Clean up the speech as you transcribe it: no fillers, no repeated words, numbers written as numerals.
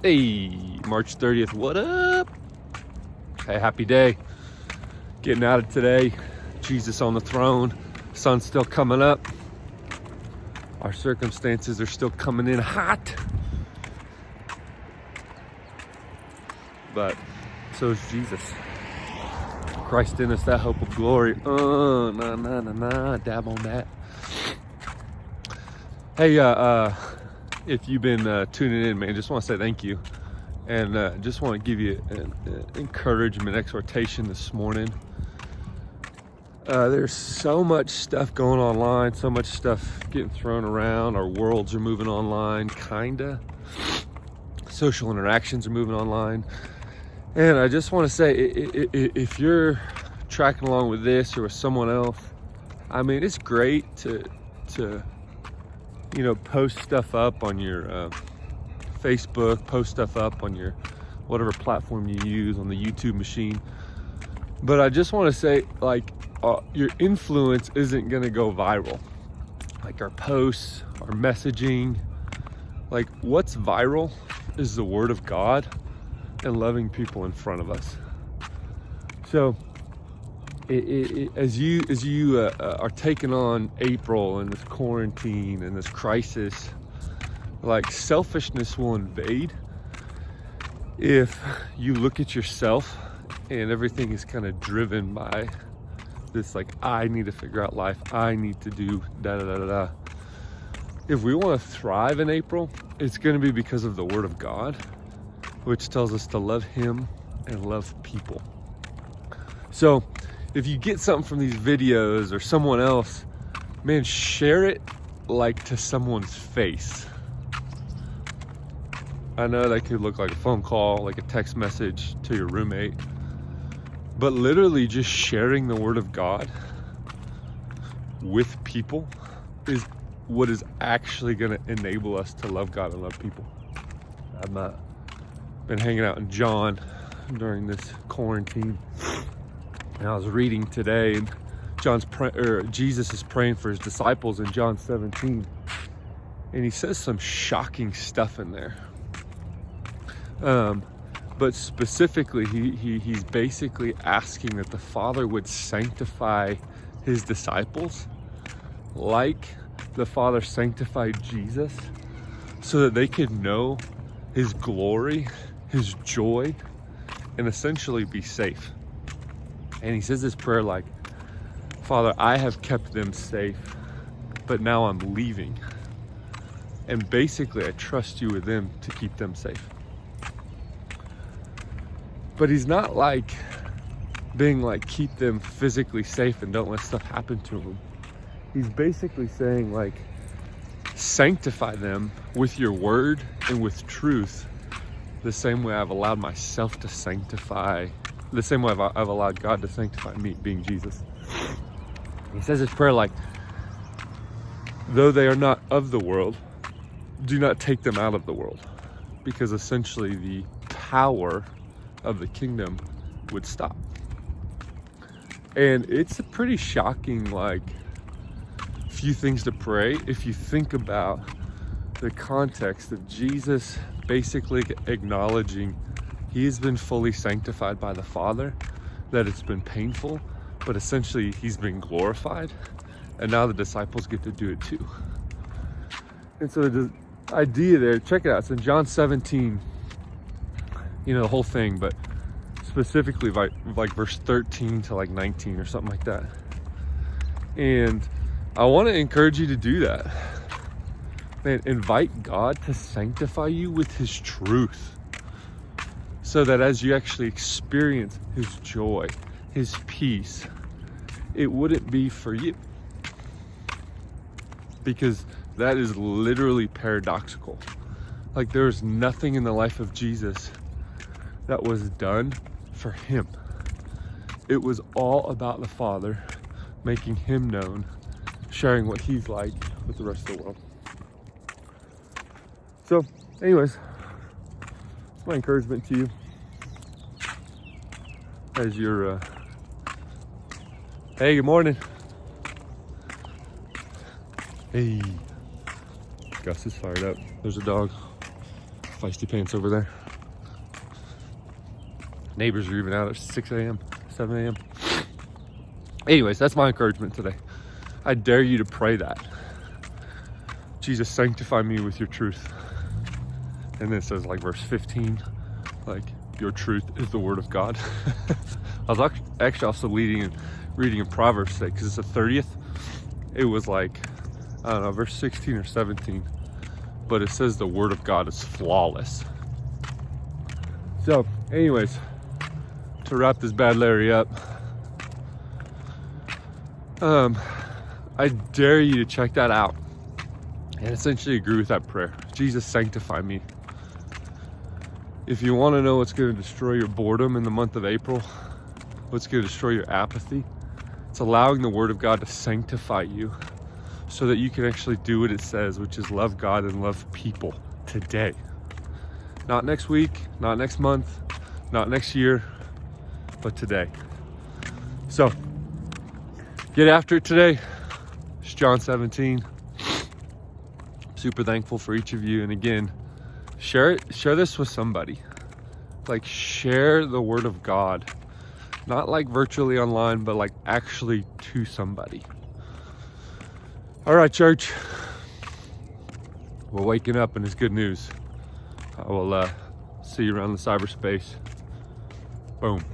Hey, March 30th, what up? Hey, happy day. Getting out of today. Jesus on the throne. Sun's still coming up. Our circumstances are still coming in hot. But so is Jesus. Christ in us, that hope of glory. Dab on that. Hey, if you've been tuning in, man, just want to say thank you. And just want to give you an encouragement, exhortation this morning. There's so much stuff going online, so much stuff getting thrown around. Our worlds are moving online, kinda. Social interactions are moving online. And I just want to say, if you're tracking along with this or with someone else, I mean, it's great to post stuff up on your Facebook, post stuff up on your whatever platform you use on the YouTube machine. But I just want to say, your influence isn't going to go viral. Like our posts, our messaging, what's viral is the word of God and loving people in front of us. So as you are taking on April and this quarantine and this crisis, selfishness will invade if you look at yourself and everything is kind of driven by this, I need to figure out life, I need to do da da da da da. If we want to thrive in April, it's going to be because of the word of God, which tells us to love him and love people. So if you get something from these videos or someone else, man, share it to someone's face. I know that could look like a phone call, like a text message to your roommate, but literally just sharing the word of God with people is what is actually going to enable us to love God and love people. I've been hanging out in John during this quarantine, and I was reading today, and Jesus is praying for his disciples in John 17, and he says some shocking stuff in there. But specifically, he's basically asking that the Father would sanctify his disciples like the Father sanctified Jesus, so that they could know his glory, his joy, and essentially be safe. And he says this prayer Father, I have kept them safe, but now I'm leaving. And basically, I trust you with them to keep them safe. But he's not being keep them physically safe and don't let stuff happen to them. He's basically saying sanctify them with your word and with truth, the same way I've allowed myself to sanctify, the same way I've allowed God to sanctify me, being Jesus. He says this prayer though they are not of the world, do not take them out of the world, because essentially the power of the kingdom would stop. And it's a pretty shocking few things to pray if you think about the context of Jesus basically acknowledging he has been fully sanctified by the Father, that it's been painful, but essentially he's been glorified, and now the disciples get to do it too. And so the idea there, check it out, it's in John 17, the whole thing, but specifically verse 13 to 19 or something like that. And I want to encourage you to do that. Man, invite God to sanctify you with his truth, so that as you actually experience his joy, his peace, it wouldn't be for you. Because that is literally paradoxical. There's nothing in the life of Jesus that was done for him. It was all about the Father making him known, sharing what he's like with the rest of the world. So anyways, it's my encouragement to you as you're hey, good morning. Hey, Gus is fired up. There's a dog. feisty pants over there. Neighbors are even out at 6 a.m., 7 a.m. Anyways, that's my encouragement today. I dare you to pray that. Jesus, sanctify me with your truth. And then it says like verse 15, like your truth is the word of God. I was actually also reading in Proverbs today because it's the 30th. It was like, I don't know, verse 16 or 17. But it says the word of God is flawless. So anyways, to wrap this bad Larry up, I dare you to check that out and essentially agree with that prayer. Jesus, sanctify me. If you want to know what's going to destroy your boredom in the month of April, what's going to destroy your apathy, it's allowing the word of God to sanctify you so that you can actually do what it says, which is love God and love people today. Not next week, not next month, not next year, but today. So get after it today. It's John 17. Super thankful for each of you. And again, share this with somebody. Like, share the word of God. Not like virtually online, but like actually to somebody. All right, church. We're waking up and it's good news. I will see you around the cyberspace. Boom.